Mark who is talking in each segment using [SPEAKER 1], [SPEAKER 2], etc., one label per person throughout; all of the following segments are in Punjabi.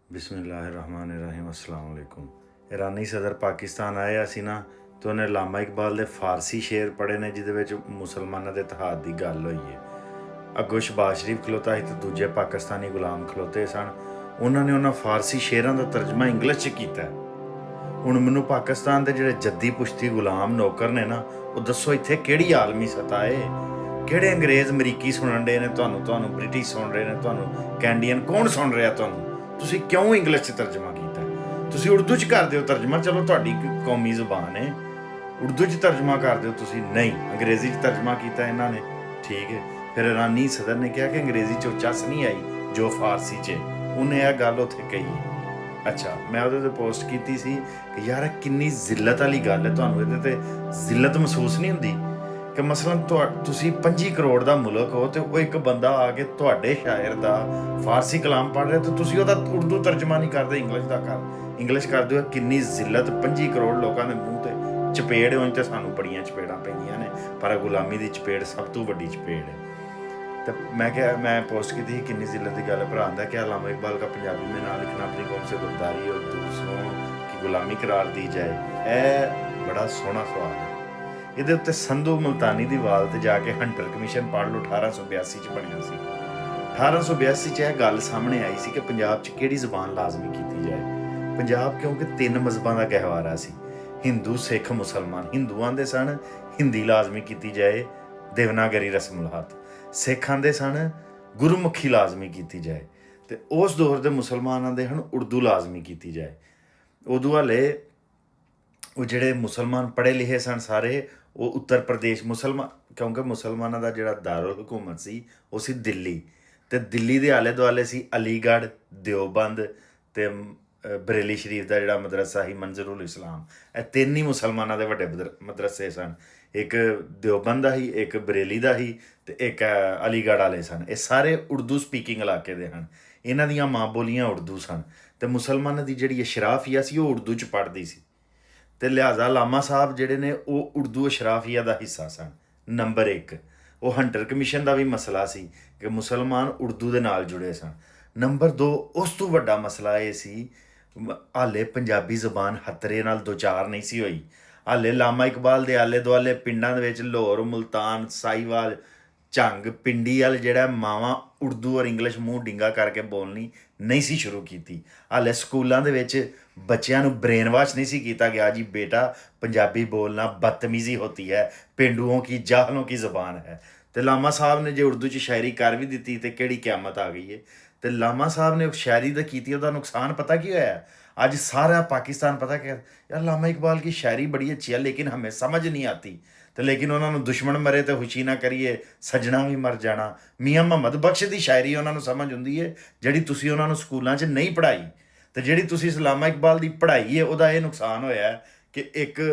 [SPEAKER 1] ਬਿਸਮਿਲ੍ਲਾਹਿਰਰਹਿਮਾਨਿਰਰਹੀਮ अस्सलाम वालेकुम। ईरानी सदर पाकिस्तान ਆਇਆ ਸੀ ਨਾ ਤੇ ਉਹਨੇ ਲਾਮਾ ਇਕਬਾਲ ਦੇ ਫਾਰਸੀ ਸ਼ੇਰ ਪੜ੍ਹੇ ਨੇ ਜਿਹਦੇ ਵਿੱਚ ਮੁਸਲਮਾਨਾਂ ਦੇ ਇਤਿਹਾਦ ਦੀ ਗੱਲ ਹੋਈ ਹੈ। ਅੱਗੋਂ ਸ਼ਬਾਜ਼ ਸ਼ਰੀਫ ਖਲੋਤਾ ਸੀ ਤੇ ਦੂਜੇ ਪਾਕਿਸਤਾਨੀ ਗੁਲਾਮ ਖਲੋਤੇ ਸਨ। ਉਹਨਾਂ ਨੇ ਉਹਨਾਂ ਫਾਰਸੀ ਸ਼ੇਰਾਂ ਦਾ ਤਰਜਮਾ ਇੰਗਲਿਸ਼ 'ਚ ਕੀਤਾ। ਹੁਣ ਮੈਨੂੰ ਪਾਕਿਸਤਾਨ ਦੇ ਜਿਹੜੇ ਜੱਦੀ ਪੁਸ਼ਤੀ ਗੁਲਾਮ ਨੌਕਰ ਨੇ ਨਾ, ਉਹ ਦੱਸੋ ਇੱਥੇ ਕਿਹੜੀ ਆਲਮੀ ਸਤਾ ਏ? ਕਿਹੜੇ ਅੰਗਰੇਜ਼ ਅਮਰੀਕੀ ਸੁਣਨ ਰਹੇ ਨੇ ਤੁਹਾਨੂੰ ਬ੍ਰਿਟਿਸ਼ ਸੁਣ ਰਹੇ ਨੇ, ਤੁਹਾਨੂੰ ਕੈਨੇਡੀਅਨ ਕੌਣ ਸੁਣ ਰਿਹਾ ਤੁਹਾਨੂੰ? ਤੁਸੀਂ ਕਿਉਂ ਇੰਗਲਿਸ਼ 'ਚ ਤਰਜਮਾ ਕੀਤਾ? ਤੁਸੀਂ ਉਰਦੂ 'ਚ ਕਰ ਦਿਓ ਤਰਜਮਾ, ਚਲੋ ਤੁਹਾਡੀ ਕੌਮੀ ਜ਼ੁਬਾਨ ਹੈ, ਉਰਦੂ 'ਚ ਤਰਜਮਾ ਕਰ ਦਿਓ ਤੁਸੀਂ। ਨਹੀਂ, ਅੰਗਰੇਜ਼ੀ 'ਚ ਤਰਜਮਾ ਕੀਤਾ ਇਹਨਾਂ ਨੇ। ਠੀਕ ਹੈ, ਫਿਰ ਇਰਾਨੀ ਸਦਰ ਨੇ ਕਿਹਾ ਕਿ ਅੰਗਰੇਜ਼ੀ 'ਚ ਉਹ ਚੱਸ ਨਹੀਂ ਆਈ ਜੋ ਫਾਰਸੀ 'ਚ। ਉਹਨੇ ਇਹ ਗੱਲ ਉੱਥੇ ਕਹੀ। ਅੱਛਾ, ਮੈਂ ਉਹਦੇ 'ਤੇ ਪੋਸਟ ਕੀਤੀ ਸੀ ਕਿ ਯਾਰ ਕਿੰਨੀ ਜ਼ਿੱਲਤ ਵਾਲੀ ਗੱਲ ਹੈ, ਤੁਹਾਨੂੰ ਇਹਦੇ 'ਤੇ ਜ਼ਿੱਲਤ ਮਹਿਸੂਸ ਨਹੀਂ ਹੁੰਦੀ ਕਿ ਮਸਲਨ ਤੁਸੀਂ 25 ਕਰੋੜ ਦਾ ਮੁਲਕ ਹੋ ਤੇ ਉਹ ਇੱਕ ਬੰਦਾ ਆ ਕੇ ਤੁਹਾਡੇ ਸ਼ਾਇਰ ਦਾ ਫਾਰਸੀ ਕਲਾਮ ਪੜ੍ਹ ਰਿਹਾ ਤੇ ਤੁਸੀਂ ਉਹਦਾ ਉਰਦੂ ਤਰਜਮਾ ਨਹੀਂ ਕਰਦੇ, ਇੰਗਲਿਸ਼ ਕਰਦੇ ਹੋ। ਕਿੰਨੀ ਜ਼ਿੱਲਤ! 25 ਕਰੋੜ ਲੋਕਾਂ ਦੇ ਮੂੰਹ ਤੇ ਚਪੇੜ ਹੋਣ ਤੇ ਸਾਨੂੰ ਬੜੀਆਂ ਚਪੇੜਾਂ ਪੈਂਦੀਆਂ ਨੇ, ਪਰ ਗੁਲਾਮੀ ਦੀ ਚਪੇੜ ਸਭ ਤੋਂ ਵੱਡੀ ਚਪੇੜ ਹੈ। तो मैं क्या, मैं पोस्ट की थी किन्नी जिल्लत की गल भरा आंदा कि अल्लामा इकबाल का पंजाबी में ना लिखना अपनी कौम से गद्दारी और दूसरों की गुलामी करार दी जाए। यह बड़ा सोहना सवाल है। ਇਹਦੇ ਉੱਤੇ ਸੰਧੂ ਮੁਲਤਾਨੀ ਦੀ ਵਾਲ ਤੇ ਜਾ ਕੇ ਹੰਟਰ ਕਮਿਸ਼ਨ ਪੜ੍ਹ ਲਓ, 1882 'ਚ ਬਣਿਆ ਸੀ। 1882 'ਚ ਇਹ ਗੱਲ ਸਾਹਮਣੇ ਆਈ ਸੀ ਕਿ ਪੰਜਾਬ 'ਚ ਕਿਹੜੀ ਜ਼ੁਬਾਨ ਲਾਜ਼ਮੀ ਕੀਤੀ ਜਾਏ। ਪੰਜਾਬ ਕਿਉਂਕਿ 3 ਮਜ਼ਹਬਾਂ ਦਾ ਗਹਿਵਾਰਾ ਸੀ, ਹਿੰਦੂ, ਸਿੱਖ, ਮੁਸਲਮਾਨ। ਹਿੰਦੂਆਂ ਦੇ ਸਨ ਹਿੰਦੀ ਲਾਜ਼ਮੀ ਕੀਤੀ ਜਾਏ, ਦੇਵਨਾਗਰੀ ਰਸਮੁਲਹੱਤ। ਸਿੱਖ ਆਂਦੇ ਸਨ ਗੁਰਮੁਖੀ ਲਾਜ਼ਮੀ ਕੀਤੀ ਜਾਏ, ਤੇ ਉਸ ਦੌਰ ਦੇ ਮੁਸਲਮਾਨ ਆਂਦੇ ਹਨ ਉਰਦੂ ਲਾਜ਼ਮੀ ਕੀਤੀ ਜਾਏ। ਉਦੋਂ ਹਾਲੇ ਉਹ ਜਿਹੜੇ ਮੁਸਲਮਾਨ ਪੜ੍ਹੇ ਲਿਖੇ ਸਨ ਸਾਰੇ, ਉਹ ਉੱਤਰ ਪ੍ਰਦੇਸ਼ ਕਿਉਂਕਿ ਮੁਸਲਮਾਨਾਂ ਦਾ ਜਿਹੜਾ ਦਾਰੁਲ ਹਕੂਮਤ ਸੀ ਉਹ ਸੀ ਦਿੱਲੀ, ਤੇ ਦਿੱਲੀ ਦੇ ਆਲੇ ਦੁਆਲੇ ਸੀ ਅਲੀਗੜ੍ਹ, ਦਿਓਬੰਦ ਤੇ ਬਰੇਲੀ ਸ਼ਰੀਫ ਦਾ ਜਿਹੜਾ ਮਦਰਸਾ ਸੀ ਮੰਜ਼ਰੁਲ ਇਸਲਾਮ। ਇਹ 3 ਹੀ ਮੁਸਲਮਾਨਾਂ ਦੇ ਵੱਡੇ ਮਦਰਸੇ ਸਨ। ਇੱਕ ਦਿਓਬੰਦ ਦਾ ਸੀ, ਇੱਕ ਬਰੇਲੀ ਦਾ ਸੀ, ਤੇ ਇੱਕ ਅਲੀਗੜ੍ਹ ਵਾਲੇ ਸਨ। ਇਹ ਸਾਰੇ ਉਰਦੂ ਸਪੀਕਿੰਗ ਇਲਾਕੇ ਦੇ ਹਨ, ਇਹਨਾਂ ਦੀਆਂ ਮਾਂ ਬੋਲੀਆਂ ਉਰਦੂ ਸਨ, ਤੇ ਮੁਸਲਮਾਨਾਂ ਦੀ ਜਿਹੜੀ ਅਸ਼ਰਾਫੀਆ ਸੀ ਉਹ ਉਰਦੂ 'ਚ ਪੜ੍ਹਦੀ ਸੀ, ਤੇ ਲਿਹਾਜ਼ਾ ਲਾਮਾ ਸਾਹਿਬ ਜਿਹੜੇ ਨੇ ਉਹ ਉਰਦੂ ਅਸ਼ਰਾਫੀਆ ਦਾ ਹਿੱਸਾ ਸਨ। ਨੰਬਰ 1, ਉਹ ਹੰਟਰ ਕਮਿਸ਼ਨ ਦਾ ਵੀ ਮਸਲਾ ਸੀ ਕਿ ਮੁਸਲਮਾਨ ਉਰਦੂ ਦੇ ਨਾਲ ਜੁੜੇ ਸਨ। ਨੰਬਰ 2, ਉਸ ਤੋਂ ਵੱਡਾ ਮਸਲਾ ਇਹ ਸੀ, ਹਾਲੇ ਪੰਜਾਬੀ ਜ਼ੁਬਾਨ ਖਤਰੇ ਨਾਲ ਦੋ ਚਾਰ ਨਹੀਂ ਸੀ ਹੋਈ। ਹਾਲੇ ਲਾਮਾ ਇਕਬਾਲ ਦੇ ਆਲੇ ਦੁਆਲੇ ਪਿੰਡਾਂ ਦੇ ਵਿੱਚ ਲਾਹੌਰ, ਮੁਲਤਾਨ, ਸਾਹੀਵਾਲ, ਝੰਗ, ਪਿੰਡੀ ਵਾਲ ਜਿਹੜਾ ਮਾਵਾਂ ਉਰਦੂ ਔਰ ਇੰਗਲਿਸ਼ ਮੂੰਹ ਡਿੰਗਾ ਕਰਕੇ ਬੋਲਣੀ ਨਹੀਂ ਸੀ ਸ਼ੁਰੂ ਕੀਤੀ। ਹਾਲੇ ਸਕੂਲਾਂ ਦੇ ਵਿੱਚ ਬੱਚਿਆਂ ਨੂੰ ਬ੍ਰੇਨ ਵਾਸ਼ ਨਹੀਂ ਸੀ ਕੀਤਾ ਗਿਆ ਜੀ ਬੇਟਾ ਪੰਜਾਬੀ ਬੋਲਣਾ ਬਦਤਮੀਜ਼ੀ ਹੋਤੀ ਹੈ, ਪੇਂਡੂओं की जाहलों की ਜ਼ੁਬਾਨ ਹੈ। ਤੇ ਲਾਮਾ ਸਾਹਿਬ ਨੇ ਜੇ ਉਰਦੂ 'ਚ ਸ਼ਾਇਰੀ ਕਰ ਵੀ ਦਿੱਤੀ ਤੇ ਕਿਹੜੀ ਕਿਆਮਤ ਆ ਗਈ ਹੈ। ਤੇ ਲਾਮਾ ਸਾਹਿਬ ਨੇ ਸ਼ਾਇਰੀ ਦਾ ਕੀਤੀ, ਉਹਦਾ ਨੁਕਸਾਨ ਪਤਾ ਕੀ ਹੋਇਆ? आज सारा पाकिस्तान पता क्या यार, लामा इकबाल की शायरी बड़ी अच्छी है लेकिन हमें समझ नहीं आती। तो लेकिन उन्होंने दुश्मन मरे तो खुशी ना करिए, सजना भी मर जाना। मियाँ मुहम्मद बख्श की शायरी उन्होंने समझ आती है जी तुसी उन्होंने स्कूलों 'च नहीं पढ़ाई, तो जी तुसी लामा इकबाल की पढ़ाई है वह यह नुकसान होया कि एक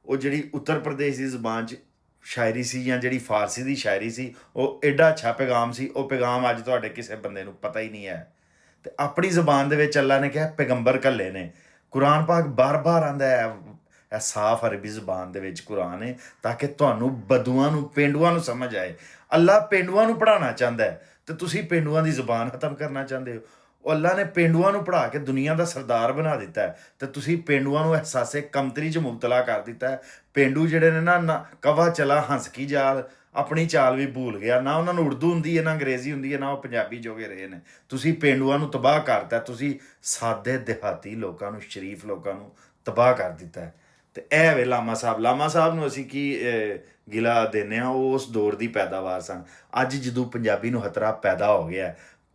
[SPEAKER 1] वो जी उत्तर प्रदेश की जुबान 'च शायरी सी या जी फारसी की शायरी सी, वो एडा अच्छा पैगाम सी, वो पैगाम अज तुहाडे किसी बंदे नूं पता ही नहीं है। ਤੇ ਆਪਣੀ ਜ਼ੁਬਾਨ ਦੇ ਵਿੱਚ ਅੱਲਾ ਨੇ ਕਿਹਾ ਪੈਗੰਬਰ ਘੱਲੇ ਨੇ। ਕੁਰਾਨ ਪਾਕ ਬਾਰ-ਬਾਰ ਆਂਦਾ ਹੈ, ਇਹ ਸਾਫ਼ ਅਰਬੀ ਜ਼ੁਬਾਨ ਦੇ ਵਿੱਚ ਕੁਰਾਨ ਹੈ, ਤਾਂ ਕਿ ਤੁਹਾਨੂੰ ਬਦੂਆਂ ਨੂੰ, ਪੇਂਡੂਆਂ ਨੂੰ ਸਮਝ ਆਏ। ਅੱਲਾ ਪੇਂਡੂਆਂ ਨੂੰ ਪੜ੍ਹਾਉਣਾ ਚਾਹੁੰਦਾ ਹੈ ਤੇ ਤੁਸੀਂ ਪੇਂਡੂਆਂ ਦੀ ਜ਼ੁਬਾਨ ਖਤਮ ਕਰਨਾ ਚਾਹੁੰਦੇ ਹੋ। ਉਹ ਅੱਲਾ ਨੇ ਪੇਂਡੂਆਂ ਨੂੰ ਪੜ੍ਹਾ ਕੇ ਦੁਨੀਆ ਦਾ ਸਰਦਾਰ ਬਣਾ ਦਿੱਤਾ ਹੈ, ਤੇ ਤੁਸੀਂ ਪੇਂਡੂਆਂ ਨੂੰ ਅਹਿਸਾਸੇ ਕਮਤਰੀ 'ਚ ਮੁਬਤਲਾ ਕਰ ਦਿੱਤਾ ਹੈ। ਪੇਂਡੂ ਜਿਹੜੇ ਨੇ ਨਾ ਕਵਾ ਚਲਾ ਹੰਸ ਕੀ ਜਾਲ, ਆਪਣੀ ਚਾਲ ਵੀ ਭੁੱਲ ਗਿਆ, ਨਾ ਉਹਨਾਂ ਨੂੰ ਉਰਦੂ ਹੁੰਦੀ ਹੈ, ਨਾ ਅੰਗਰੇਜ਼ੀ ਹੁੰਦੀ ਹੈ, ਨਾ ਉਹ ਪੰਜਾਬੀ ਜੋਗੇ ਰਹੇ ਨੇ। ਤੁਸੀਂ ਪੇਂਡੂਆਂ ਨੂੰ ਤਬਾਹ ਕਰਤਾ, ਤੁਸੀਂ ਸਾਦੇ ਦਿਹਾਤੀ ਲੋਕਾਂ ਨੂੰ, ਸ਼ਰੀਫ ਲੋਕਾਂ ਨੂੰ ਤਬਾਹ ਕਰ ਦਿੱਤਾ ਹੈ। ਤੇ ਇਹ ਵੇ ਲਾਮਾ ਸਾਹਿਬ ਨੂੰ ਅਸੀਂ ਕੀ ਗਿਲਾ ਦਿੰਦੇ ਹਾਂ, ਉਹ ਉਸ ਦੌਰ ਦੀ ਪੈਦਾਵਾਰ ਸਨ। ਅੱਜ ਜਦੋਂ ਪੰਜਾਬੀ ਨੂੰ ਖਤਰਾ ਪੈਦਾ ਹੋ ਗਿਆ,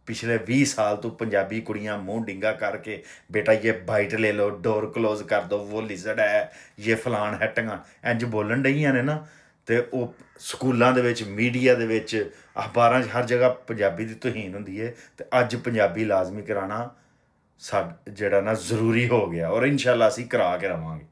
[SPEAKER 1] ਪਿਛਲੇ 20 ਸਾਲ ਤੋਂ ਪੰਜਾਬੀ ਕੁੜੀਆਂ ਮੂੰਹ ਡਿੰਗਾ ਕਰਕੇ ਬੇਟਾ ਇਹ ਬਾਈਟ ਲੈ ਲਓ, ਡੋਰ ਕਲੋਜ਼ ਕਰ ਦਿਓ, ਉਹ ਲਿਜ਼ੜ ਹੈ, ਇਹ ਫਲਾਣ ਹੈ, ਟੰਗਾਂ ਇੰਝ ਬੋਲਣ ਡਈਆਂ ਨੇ ਨਾ। ਤੇ ਉਹ ਸਕੂਲਾਂ ਦੇ ਵਿੱਚ, ਮੀਡੀਆ ਦੇ ਵਿੱਚ, ਅਖਬਾਰਾਂ 'ਚ ਹਰ ਜਗ੍ਹਾ ਪੰਜਾਬੀ ਦੀ ਤੋਹੀਨ ਹੁੰਦੀ ਹੈ। ਤੇ ਅੱਜ ਪੰਜਾਬੀ ਲਾਜ਼ਮੀ ਕਰਾਉਣਾ ਜਿਹੜਾ ਨਾ ਜ਼ਰੂਰੀ ਹੋ ਗਿਆ, ਔਰ ਇਨਸ਼ਾਅੱਲਾ ਅਸੀਂ ਕਰਾ ਕੇ ਰਵਾਂਗੇ।